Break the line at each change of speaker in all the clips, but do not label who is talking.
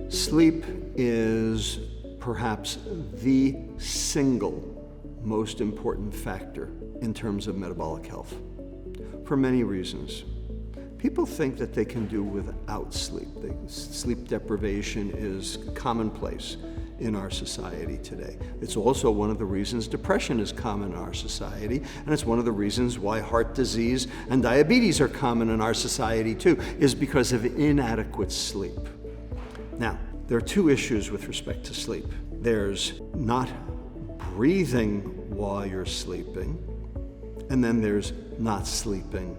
Sleep is perhaps the single most important factor in terms of metabolic health, for many reasons. People think that they can do without sleep. Sleep deprivation is commonplace in our society today. It's also one of the reasons depression is common in our society, and it's one of the reasons why heart disease and diabetes are common in our society too, is because of inadequate sleep. Now, there are two issues with respect to sleep. There's not breathing while you're sleeping, and then there's not sleeping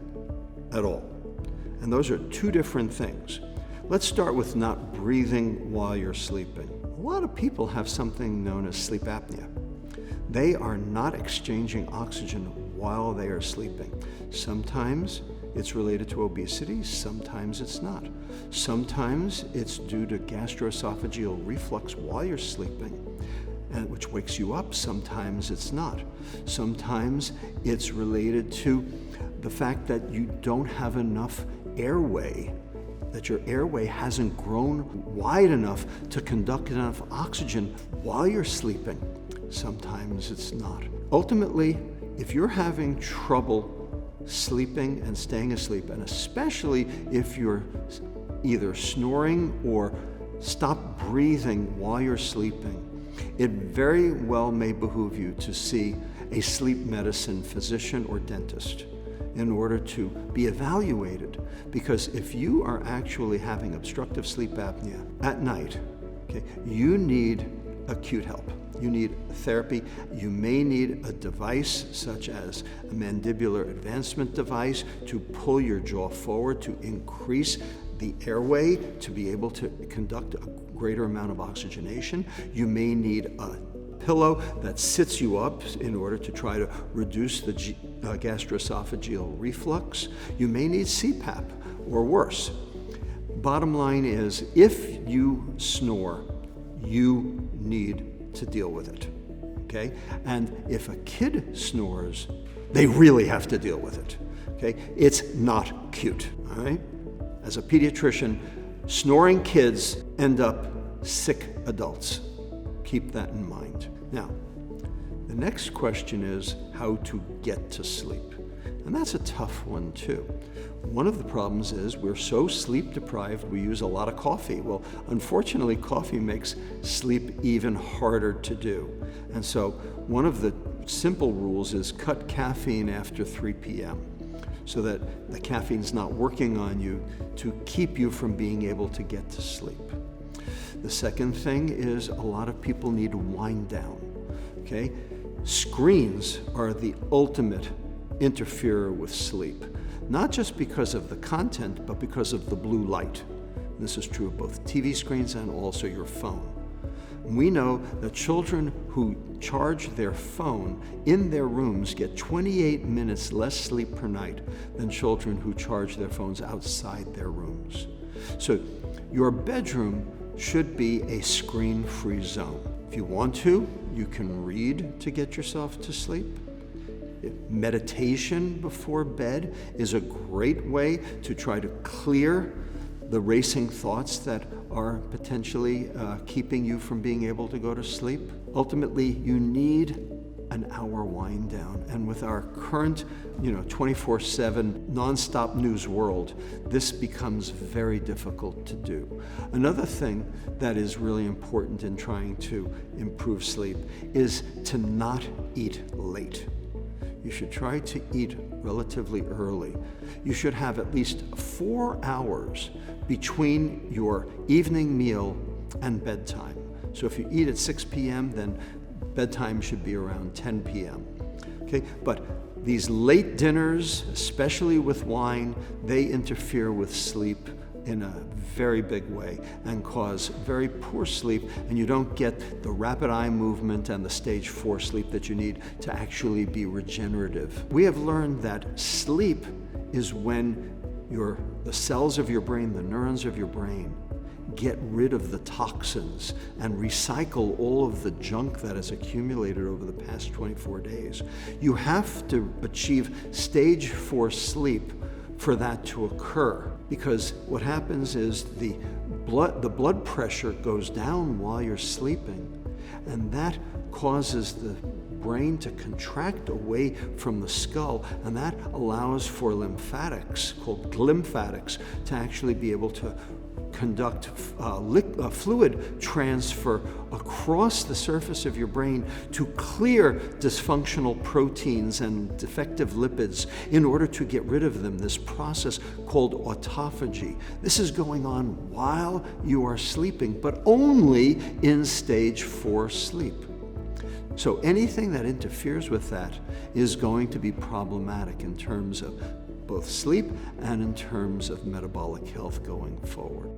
at all. And those are two different things. Let's start with not breathing while you're sleeping. A lot of people have something known as sleep apnea. They are not exchanging oxygen while they are sleeping. Sometimes it's related to obesity, sometimes it's not. Sometimes it's due to gastroesophageal reflux while you're sleeping, and which wakes you up. Sometimes it's not. Sometimes it's related to the fact that you don't have enough airway, that your airway hasn't grown wide enough to conduct enough oxygen while you're sleeping. Sometimes it's not. Ultimately, if you're having trouble sleeping and staying asleep, and especially if you're either snoring or stop breathing while you're sleeping, it very well may behoove you to see a sleep medicine physician or dentist in order to be evaluated. Because if you are actually having obstructive sleep apnea at night, okay, you need acute help. You need therapy. You may need a device such as a mandibular advancement device to pull your jaw forward to increase the airway to be able to conduct a greater amount of oxygenation. You may need a pillow that sits you up in order to try to reduce the gastroesophageal reflux. You may need CPAP or worse. Bottom line is, if you snore, you need to deal with it, okay? And if a kid snores, they really have to deal with it, okay? It's not cute, all right? As a pediatrician, snoring kids end up sick adults. Keep that in mind. Now, the next question is how to get to sleep. And that's a tough one too. One of the problems is we're so sleep deprived, we use a lot of coffee. Well, unfortunately, coffee makes sleep even harder to do. And so one of the simple rules is cut caffeine after 3 p.m. so that the caffeine's not working on you to keep you from being able to get to sleep. The second thing is a lot of people need to wind down, okay? Screens are the ultimate interferer with sleep, not just because of the content, but because of the blue light. This is true of both TV screens and also your phone. We know that children who charge their phone in their rooms get 28 minutes less sleep per night than children who charge their phones outside their rooms. So your bedroom should be a screen-free zone. If you want to, you can read to get yourself to sleep. Meditation before bed is a great way to try to clear the racing thoughts that are potentially keeping you from being able to go to sleep. Ultimately, you need an hour wind down. And with our current 24/7 nonstop news world, this becomes very difficult to do. Another thing that is really important in trying to improve sleep is to not eat late. You should try to eat relatively early. You should have at least 4 hours between your evening meal and bedtime. So if you eat at 6 p.m., then bedtime should be around 10 p.m. Okay, but these late dinners, especially with wine, they interfere with sleep in a very big way and cause very poor sleep, and you don't get the rapid eye movement and the stage 4 sleep that you need to actually be regenerative. We have learned that sleep is when the cells of your brain, the neurons of your brain, get rid of the toxins and recycle all of the junk that has accumulated over the past 24 days. You have to achieve stage 4 sleep for that to occur, because what happens is the blood pressure goes down while you're sleeping, and that causes the brain to contract away from the skull, and that allows for lymphatics, called glymphatics, to actually be able to conduct fluid transfer across the surface of your brain to clear dysfunctional proteins and defective lipids in order to get rid of them, this process called autophagy. This is going on while you are sleeping, but only in stage 4 sleep. So anything that interferes with that is going to be problematic in terms of both sleep and in terms of metabolic health going forward.